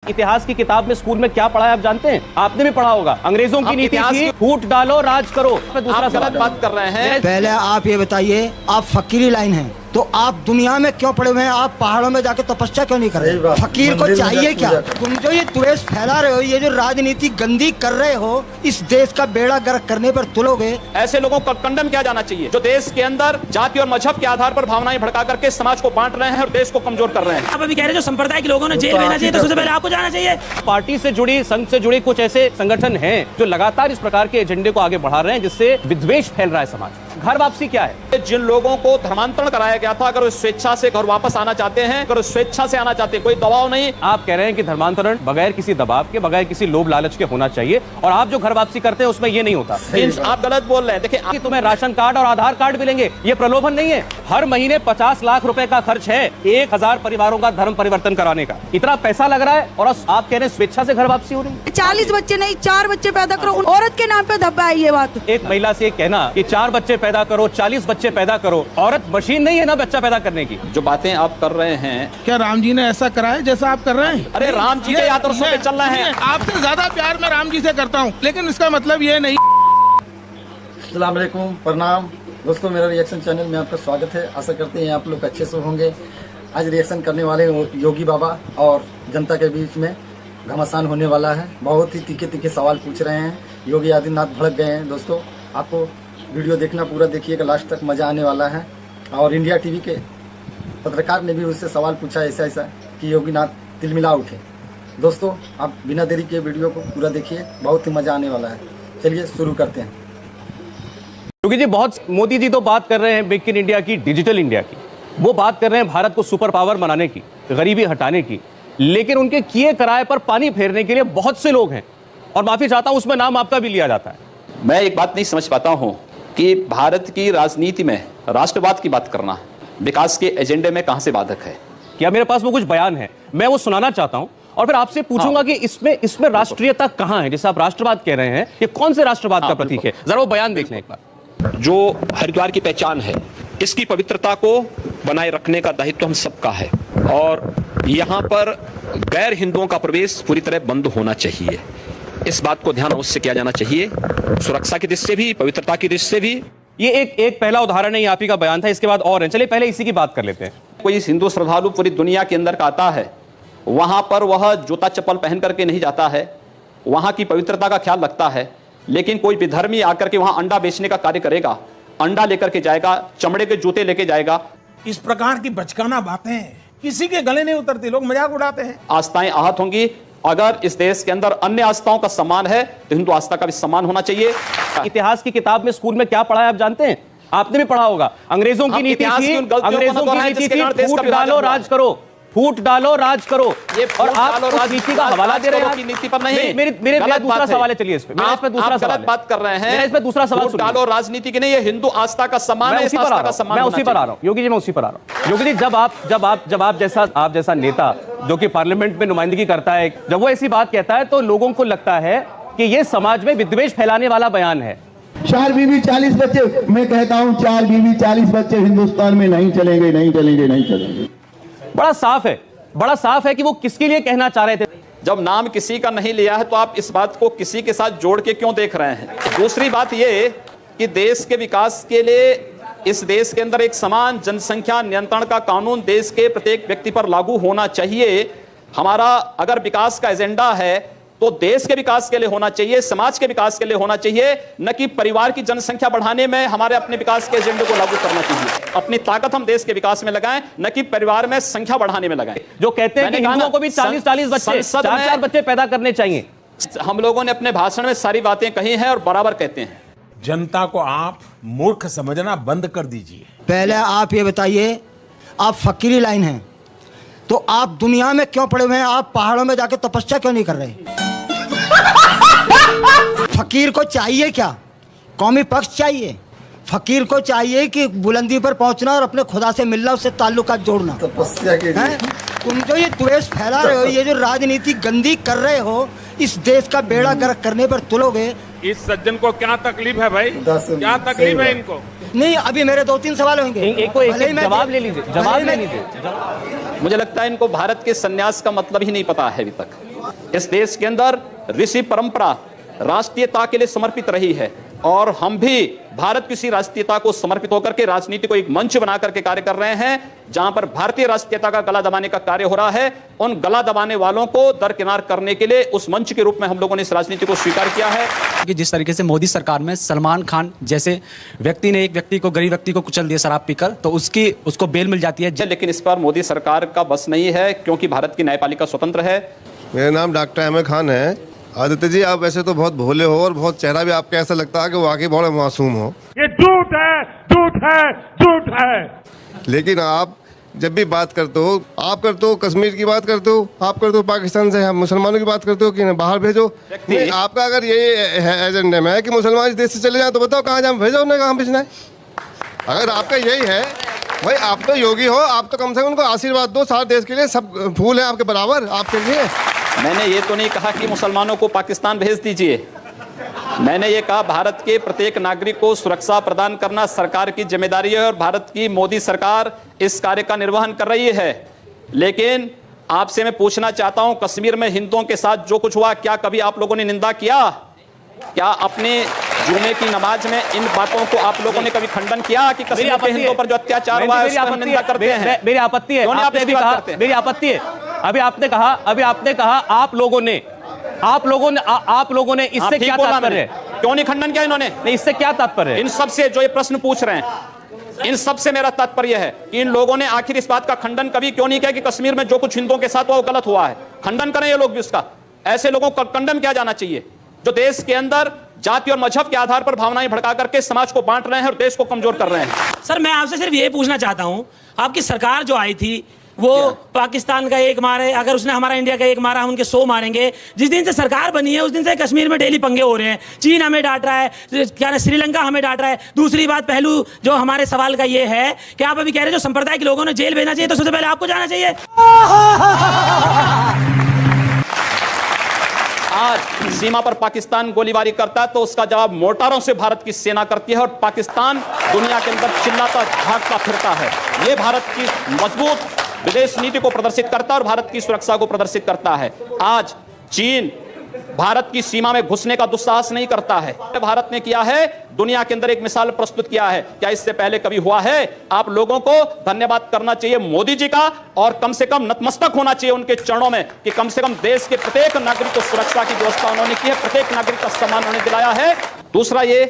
इतिहास की किताब में स्कूल में क्या पढ़ा है आप जानते हैं? आपने भी पढ़ा होगा। अंग्रेजों की नीति थी फूट डालो राज करो। आप गलत बात कर रहे हैं। पहले आप ये बताइए, आप फकीरी लाइन हैं तो आप दुनिया में क्यों पड़े हुए हैं? आप पहाड़ों में जाके तपस्या क्यों नहीं कर रहे? फकीर को चाहिए क्या? तुम जो ये द्वेष फैला रहे हो, ये जो राजनीति गंदी कर रहे हो, इस देश का बेड़ा गर्क करने पर तुलोगे। ऐसे लोगों को कंडम किया जाना चाहिए जो देश के अंदर जाति और मजहब के आधार पर भावनाएं भड़का करके समाज को बांट रहे हैं और देश को कमजोर कर रहे हैं। आप अभी कह रहे हैं जो संप्रदाय के लोगों ने जेल भेजना चाहिए, तो सबसे पहले आपको जाना चाहिए। पार्टी से जुड़ी, संघ से जुड़ी कुछ ऐसे संगठन हैं जो लगातार इस प्रकार के एजेंडे को आगे बढ़ा रहे हैं, जिससे विद्वेष फैल रहा है समाज। घर वापसी क्या है? जिन लोगों को धर्मांतरण कराया गया था, अगर वो स्वेच्छा से घर वापस आना चाहते हैं, अगर स्वेच्छा से आना चाहते हैं, कोई दबाव नहीं। आप कह रहे हैं कि धर्मांतरण बगैर किसी दबाव के, बगैर किसी लोभ लालच के होना चाहिए, और आप जो घर वापसी करते हैं उसमें ये नहीं होता। आप गलत बोल रहे हैं। देखिए, तुम्हें राशन कार्ड और आधार कार्ड मिलेंगे, ये प्रलोभन नहीं है। हर महीने 50 लाख रुपए का खर्च है 1000 परिवारों का धर्म परिवर्तन कराने का। इतना पैसा लग रहा है और आप कह रहे हैं स्वेच्छा से घर वापसी हो रही है। 40 बच्चे नहीं, 4 बच्चे पैदा करो। औरत के नाम पे धब्बा है ये बात। एक महिला से कहना कि 4 बच्चे पैदा करो, 40 बच्चे पैदा करो, औरत मशीन नहीं है ना बच्चा पैदा करने की। जो बातें आप कर रहे हैं, क्या राम जी ने ऐसा करा है जैसा आप कर रहे हैं? अरे राम जी के आदर्शों पे चल रहे हैं। आपसे ज्यादा प्यार मैं राम जी से करता हूँ, लेकिन इसका मतलब ये नहीं। अस्सलाम वालेकुम, प्रणाम दोस्तों, मेरा रिएक्शन चैनल में आपका स्वागत है। आशा करते हैं आप लोग अच्छे से होंगे। आज रिएक्शन करने वाले योगी बाबा और जनता के बीच में घमासान होने वाला है। बहुत ही तीखे तीखे सवाल पूछ रहे हैं। योगी आदित्यनाथ भड़क गए हैं। दोस्तों, आपको वीडियो देखना पूरा देखिएगा, लास्ट तक मजा आने वाला है। और इंडिया टीवी के पत्रकार ने भी उससे सवाल पूछा ऐसा कि योगीनाथ तिलमिला उठे। दोस्तों, आप बिना देरी के वीडियो को पूरा देखिए, बहुत ही मजा आने वाला है। चलिए शुरू करते हैं। योगी जी, मोदी जी तो बात कर रहे हैं मेक इन इंडिया की, डिजिटल इंडिया की, वो बात कर रहे हैं भारत को सुपर पावर बनाने की, गरीबी हटाने की, लेकिन उनके किए कराए पर पानी फेरने के लिए बहुत से लोग हैं, और माफी चाहता हूं उसमें नाम आपका भी लिया जाता है। मैं एक बात नहीं समझ पाता हूं कि भारत की राजनीति में राष्ट्रवाद की बात करना विकास के एजेंडे में कहां से बाधक है। क्या मेरे पास वो कुछ बयान है, मैं वो सुनाना चाहता हूं और फिर आपसे पूछूंगा कि इसमें राष्ट्रीयता कहां है? जैसे आप राष्ट्रवाद कह रहे हैं, ये कौन से राष्ट्रवाद का प्रतीक है? जरा वो बयान देख लें एक बार। जो हरिद्वार की पहचान है, इसकी पवित्रता को बनाए रखने का दायित्व हम सबका है, और यहाँ पर गैर हिंदुओं का प्रवेश पूरी तरह बंद होना चाहिए। इस बात को ध्यान अवश्य किया जाना चाहिए, सुरक्षा की दृष्टि से भी, पवित्रता की दृष्टि से भी। ये एक पहला उदाहरण है, आप ही का बयान था, इसके बाद और है। चलिए पहले इसी की बात कर लेते हैं। कोई हिंदू श्रद्धालु पूरी दुनिया के अंदर का आता है, वहां पर वह जूता चप्पल पहन करके नहीं जाता है, वहां की पवित्रता का ख्याल रखता है। लेकिन कोई विधर्मी आकर के वहां अंडा बेचने का कार्य करेगा, अंडा लेकर के जाएगा, चमड़े के जूते लेके जाएगा। इस प्रकार की बचकाना बातें किसी के गले नहीं उतरती, लोग मजाक उड़ाते हैं। आस्थाएं आहत होंगी। अगर इस देश के अंदर अन्य आस्थाओं का सम्मान है तो हिंदू आस्था का भी सम्मान होना चाहिए। इतिहास की किताब में स्कूल में क्या पढ़ा है आप जानते हैं? आपने भी पढ़ा होगा। अंग्रेजों की नीति थी, फूट डालो राज करो, फूट डालो राज करो। और आप उस नीति का हवाला दे रहे हैं। नीति पर नहीं, मेरे दूसरा सवाल है। चलिए इस पे दूसरा सवाल गलत बात कर रहे हैं। इस पे दूसरा सवाल सुनिए। डालो राजनीति की नहीं, ये हिंदू आस्था का सम्मान है। मैं उसी पर आ रहा हूं योगी जी, मैं उसी पर आ रहा हूं। योगी जी, जब आप जैसा नेता जो कि पार्लियामेंट में नुमाइंदगी करता है, जब वो ऐसी बात कहता है तो लोगों को लगता है कि ये समाज में विद्वेष फैलाने वाला बयान है। 4 बीवी 40 बच्चे, मैं कहता हूं 4 बीवी 40 बच्चे हिंदुस्तान में नहीं चलेंगे, नहीं चलेंगे, नहीं चलेंगे। बड़ा साफ है कि वो किसके लिए कहना चाह रहे थे। जब नाम किसी का नहीं लिया है तो आप इस बात को किसी के साथ जोड़ के क्यों देख रहे हैं? दूसरी बात यह कि देश के विकास के लिए इस देश के अंदर एक समान जनसंख्या नियंत्रण का कानून देश के प्रत्येक व्यक्ति पर लागू होना चाहिए। हमारा अगर विकास का एजेंडा है तो देश के विकास के लिए होना चाहिए, समाज के विकास के लिए होना चाहिए, न कि परिवार की जनसंख्या बढ़ाने में हमारे अपने विकास के एजेंडे को लागू करना चाहिए। अपनी ताकत हम देश के विकास में लगाएं, न कि परिवार में संख्या बढ़ाने में लगाएं। जो कहते हैं कि हिंदुओं को भी 40 बच्चे, 4 बच्चे पैदा करने चाहिए। हम लोगों ने अपने भाषण में सारी बातें कही हैं और बराबर कहते हैं। जनता को आप मूर्ख समझना बंद कर दीजिए। पहले आप ये बताइए, आप फकीरी लाइन हैं तो आप दुनिया में क्यों पड़े हुए हैं? आप पहाड़ों में जाके तपस्या क्यों नहीं कर रहे? फकीर को चाहिए क्या? कौमी पक्ष चाहिए। फकीर को चाहिए कि बुलंदी पर पहुंचना और अपने खुदा से मिलना, उससे ताल्लुकात जोड़ना। तपस्या के लिए तुम जो ये द्वेष फैला रहे हो, ये जो राजनीति गंदी कर रहे हो, इस देश का बेड़ा गर्क करने पर तुलोगे। इस सज्जन को क्या तकलीफ है भाई? क्या तकलीफ है इनको? नहीं, अभी मेरे 2-3 सवाल होंगे। एक जवाब ले लीजिए। मुझे लगता है इनको भारत के सन्यास का मतलब ही नहीं पता है अभी तक। इस देश के अंदर ऋषि परंपरा राष्ट्रीयता के लिए समर्पित रही है और हम भी भारत की इसी राष्ट्रीयता को समर्पित होकर के राजनीति को एक मंच बना करके कार्य कर रहे हैं, जहां पर भारतीय राष्ट्रीयता का गला दबाने का कार्य हो रहा है। उन गला दबाने वालों को दरकिनार करने के लिए उस मंच के रूप में हम लोगों ने इस राजनीति को स्वीकार किया है। कि जिस तरीके से मोदी सरकार में सलमान खान जैसे व्यक्ति ने एक व्यक्ति को, गरीब व्यक्ति को कुचल दिया शराब पीकर, तो उसको बेल मिल जाती है। लेकिन इस पर मोदी सरकार का बस नहीं है, क्योंकि भारत की न्यायपालिका स्वतंत्र है। मेरा नाम डॉक्टर अहमद खान है। आदित्य जी, आप वैसे तो बहुत भोले हो और बहुत चेहरा भी आपका ऐसा लगता है कि वाकई बहुत मासूम हो। ये झूठ है, झूठ है, झूठ है। लेकिन आप जब भी बात करते हो, आप करते हो कश्मीर की बात करते हो, आप करते हो पाकिस्तान से मुसलमानों की बात करते हो कि बाहर भेजो। नहीं, आपका अगर ये एजेंडा में है कि मुसलमान इस देश से चले जाए तो बताओ कहाँ जाए, भेजो उन्हें, कहाँ भेजना है। अगर आपका यही है भाई, आप तो योगी हो, आप तो कम से कम उनको आशीर्वाद दो। सारे देश के लिए सब फूल है आपके बराबर, आपके लिए। मैंने ये तो नहीं कहा कि मुसलमानों को पाकिस्तान भेज दीजिए। मैंने ये कहा भारत के प्रत्येक नागरिक को सुरक्षा प्रदान करना सरकार की जिम्मेदारी है और भारत की मोदी सरकार इस कार्य का निर्वहन कर रही है। लेकिन आपसे मैं पूछना चाहता हूं, कश्मीर में हिंदुओं के साथ जो कुछ हुआ, क्या कभी आप लोगों ने निंदा किया? क्या अपने जुमे की नमाज में इन बातों को आप लोगों ने कभी खंडन किया कि कश्मीर के हिंदुओं पर जो अत्याचार हुआ है उसका निंदा करते हैं? मेरी आपत्ति है, आपने भी कहा मेरी आपत्ति है। अभी आपने कहा आप लोगों ने इससे क्या तात्पर्य है? क्यों नहीं खंडन किया इन्होंने? नहीं, इससे क्या तात्पर्य है? इन सब से जो ये प्रश्न पूछ रहे हैं, इन सब से मेरा तात्पर्य है कि इन लोगों ने आखिर इस बात का खंडन कभी क्यों नहीं किया कि कश्मीर में जो कुछ हिंदुओं के साथ हुआ वो गलत हुआ है? खंडन करें ये लोग भी उसका। ऐसे लोगों को कंडम किया जाना चाहिए जो देश के अंदर जाति और मजहब के आधार पर भावनाएं भड़का करके समाज को बांट रहे हैं और देश को कमजोर कर रहे हैं। सर, मैं आपसे सिर्फ ये पूछना चाहता हूं, आपकी सरकार जो आई थी वो पाकिस्तान का एक मारे, अगर उसने हमारा इंडिया का एक मारा, हम उनके 100 मारेंगे। जिस दिन से सरकार बनी है उस दिन से कश्मीर में डेली पंगे हो रहे हैं। चीन हमें डांट रहा है, क्या श्रीलंका हमें डांट रहा है। दूसरी बात, पहलू जो हमारे सवाल का ये है कि आप अभी कह रहे हैं जो संप्रदाय के लोगों ने जेल भेजना चाहिए, तो सबसे पहले आपको जाना चाहिए। आज सीमा पर पाकिस्तान गोलीबारी करता है तो उसका जवाब मोर्टारों से भारत की सेना करती है और पाकिस्तान दुनिया के अंदर चिल्लाता झांकता फिरता है। ये भारत की मजबूत विदेश नीति को प्रदर्शित करता है और भारत की सुरक्षा को प्रदर्शित करता है। आज चीन भारत की सीमा में घुसने का दुस्साहस नहीं करता है। भारत ने किया है, दुनिया के अंदर एक मिसाल प्रस्तुत किया है। क्या इससे पहले कभी हुआ है? आप लोगों को धन्यवाद करना चाहिए मोदी जी का और कम से कम नतमस्तक होना चाहिए उनके चरणों में कि कम से कम देश के प्रत्येक नागरिक को सुरक्षा की व्यवस्था उन्होंने की है, प्रत्येक नागरिक का सम्मान उन्होंने दिलाया है। दूसरा ये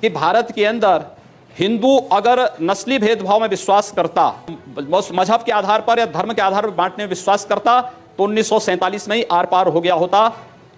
कि भारत के अंदर हिंदू अगर नस्ली भेदभाव में विश्वास करता, मजहब के आधार पर या धर्म के आधार पर बांटने में विश्वास करता, तो 1947 में ही आर पार हो गया होता।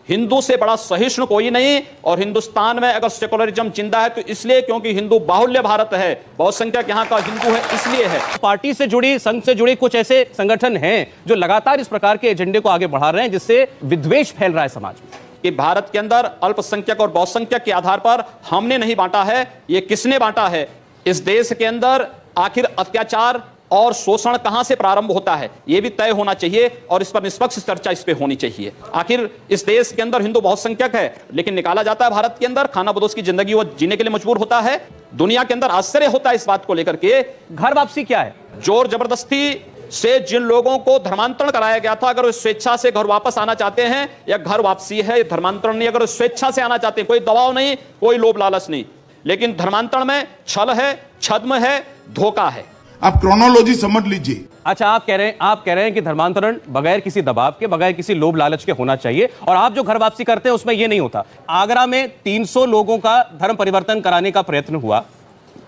हिंदू से बड़ा सहिष्णु कोई नहीं। और हिंदुस्तान में अगर सेकुलरिज्म जिंदा है तो इसलिए क्योंकि हिंदू बाहुल्य भारत है, बहुसंख्यक यहाँ का हिंदू है, इसलिए है। पार्टी से जुड़ी, संघ से जुड़े कुछ ऐसे संगठन हैं जो लगातार इस प्रकार के एजेंडे को आगे बढ़ा रहे हैं जिससे विद्वेष फैल रहा है समाज में कि भारत के अंदर अल्पसंख्यक और बहुसंख्यक के आधार पर हमने नहीं बांटा है। ये किसने बांटा है? इस देश के अंदर आखिर अत्याचार और शोषण कहां से प्रारंभ होता है यह भी तय होना चाहिए और इस पर निष्पक्ष चर्चा इस पे होनी चाहिए। आखिर इस देश के अंदर हिंदू बहुसंख्यक है लेकिन निकाला जाता है भारत के अंदर, खाना बदोश की जिंदगी वो जीने के लिए मजबूर होता है। दुनिया के अंदर आश्चर्य होता है इस बात को लेकर के। घर वापसी क्या है? जोर जबरदस्ती से जिन लोगों को धर्मांतरण कराया गया था, अगर वो स्वेच्छा से घर वापस आना चाहते हैं, या घर वापसी है धर्मांतरण नहीं, अगर स्वेच्छा से आना चाहते हैं, कोई दबाव नहीं, कोई लोभ लालच नहीं, लेकिन धर्मांतरण में छल है, छद्म है, धोखा है। आप क्रोनोलॉजी समझ लीजिए। अच्छा, आप कह रहे हैं कि धर्मांतरण बगैर किसी दबाव के, बगैर किसी लोभ लालच के होना चाहिए, और आप जो घर वापसी करते हैं उसमें यह नहीं होता। आगरा में 300 लोगों का धर्म परिवर्तन कराने का प्रयत्न हुआ।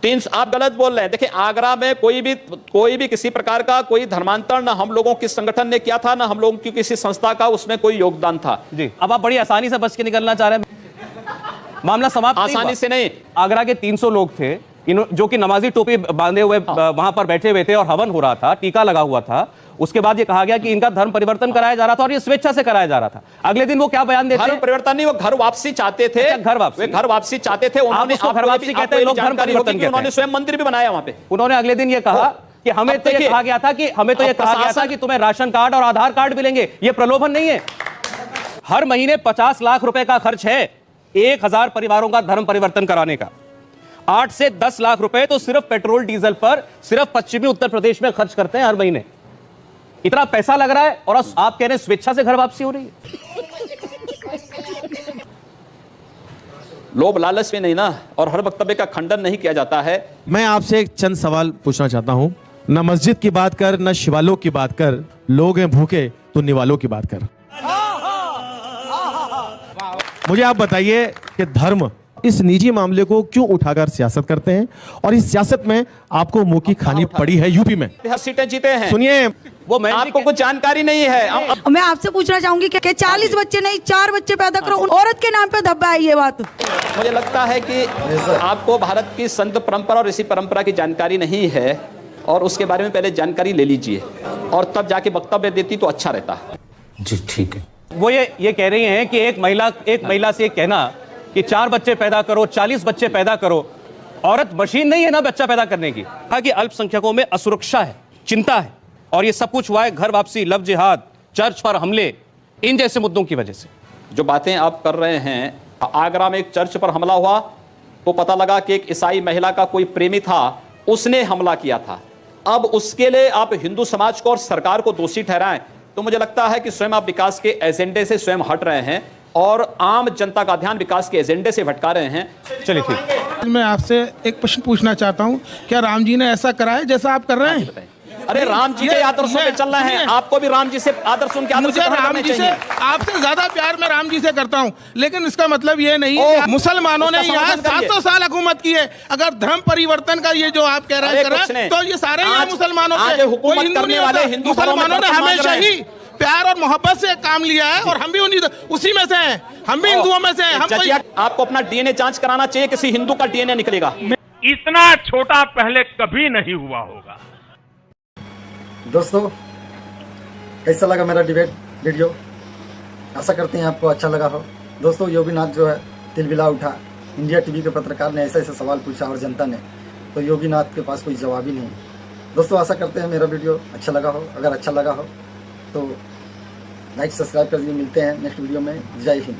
आप गलत बोल रहे हैं। देखिए, आगरा में कोई भी किसी प्रकार का कोई धर्मांतरण ना हम लोगों के संगठन ने किया था, ना हम लोगों की किसी संस्था का उसमें कोई योगदान था। जी, अब आप बड़ी आसानी से बच के निकलना चाह रहे हैं। मामला समाप्त आसानी से नहीं। आगरा के 300 लोग थे जो कि नमाजी टोपी बांधे हुए वहां पर बैठे हुए थे और हवन हो रहा था, टीका लगा हुआ था। उसके बाद ये कहा गया कि इनका धर्म परिवर्तन कराया जा रहा था और ये स्वेच्छा से कराया जा रहा था। अगले दिन वो क्या बयान देते हैं? धर्म परिवर्तन नहीं, वो घर वापसी चाहते थे। घर वापसी चाहते थे। उन्होंने घर वापसी कहते हैं, लोग धर्म परिवर्तन कहते हैं। उन्होंने स्वयं मंदिर भी बनाया वहां पे। उन्होंने अगले दिन ये कहा कि हमें तो ये कहा गया था कि तुम्हें राशन कार्ड और आधार कार्ड मिलेंगे। ये प्रलोभन नहीं है। हर महीने 50 लाख रुपए का खर्च है 1000 परिवारों का धर्म परिवर्तन कराने का। 8 से 10 लाख रुपए तो सिर्फ पेट्रोल डीजल पर सिर्फ पश्चिमी उत्तर प्रदेश में खर्च करते हैं हर महीने। इतना पैसा लग रहा है और आप कह रहे हैं स्वेच्छा से घर वापसी हो रही है। लोभ लालच में नहीं ना, और हर वक्तव्य का खंडन नहीं किया जाता है। मैं आपसे एक चंद सवाल पूछना चाहता हूं। न मस्जिद की बात कर, न शिवालोक की बात कर, लोग हैं भूखे तो निवालों की बात कर। मुझे आप बताइए कि धर्म इस निजी मामले को क्यों उठाकर सियासत करते हैं, और इस सियासत में आपको मुंह की खानी पड़ी है यूपी में। सीटें जीते हैं। सुनिए, वो मैं आपको कुछ जानकारी नहीं है। मैं आपसे पूछना चाहूंगी कि 40 बच्चे नहीं 4 बच्चे पैदा करो, औरत के नाम पे धब्बा है ये बात। मुझे लगता है कि आपको भारत की संत परंपरा और ऋषि परंपरा की जानकारी नहीं है, और उसके बारे में पहले जानकारी ले लीजिए और तब जाके वक्तव्य देती तो अच्छा रहता। जी ठीक है। वो ये कह रही हैं कि एक महिला से कहना कि 4 बच्चे पैदा करो, 40 बच्चे पैदा करो, औरत मशीन नहीं है ना बच्चा पैदा करने की। कहा कि अल्पसंख्यकों में असुरक्षा है, चिंता है, और ये सब कुछ हुआ है घर वापसी, लव जिहाद, चर्च पर हमले, इन जैसे मुद्दों की वजह से। जो बातें आप कर रहे हैं, आगरा में एक चर्च पर हमला हुआ तो पता लगा कि एक ईसाई महिला का कोई प्रेमी था, उसने हमला किया था। अब उसके लिए आप हिंदू समाज को और सरकार को दोषी ठहराएं तो मुझे लगता है कि स्वयं आप विकास के एजेंडे से स्वयं हट रहे हैं और आम जनता का ध्यान विकास के एजेंडे से भटका रहे हैं। चलिए ठीक। मैं आपसे एक प्रश्न पूछना चाहता हूं, क्या राम जी ने ऐसा करा है जैसा आप कर रहे हैं? अरे राम जी के आदर्शों पे चल रहे हैं, आपको भी राम जी से आदर्श उनके आदर्श मुझे राम जी से, आपसे ज्यादा प्यार मैं राम जी से करता हूं, लेकिन इसका मतलब ये नहीं है मुसलमानों ने यहाँ 700 साल हुकूमत की है। अगर धर्म परिवर्तन का ये जो आप कह रहे हैं तो ये सारे यहाँ मुसलमानों से, कोई हिंदू नहीं होता। मुसलमानों ने हमेशा ही प्यार और मोहब्बत से काम लिया है, और हम भी उसी में से हैं, हम भी हिंदुओं में से हैं। आपको अपना डीएनए जांच कराना चाहिए, किसी हिंदू का डीएनए निकलेगा। इतना छोटा पहले कभी नहीं हुआ होगा। दोस्तों, कैसा लगा मेरा डिबेट वीडियो? आशा करते हैं आपको अच्छा लगा हो। दोस्तों, योगीनाथ जो है तिलबिला उठा, इंडिया टीवी के पत्रकार ने ऐसा सवाल पूछा और जनता ने, तो योगीनाथ के पास कोई जवाब ही नहीं। दोस्तों, आशा करते हैं मेरा वीडियो अच्छा लगा हो। अगर अच्छा लगा हो तो लाइक सब्सक्राइब कर दीजिए। मिलते हैं नेक्स्ट वीडियो में। जय हिंद।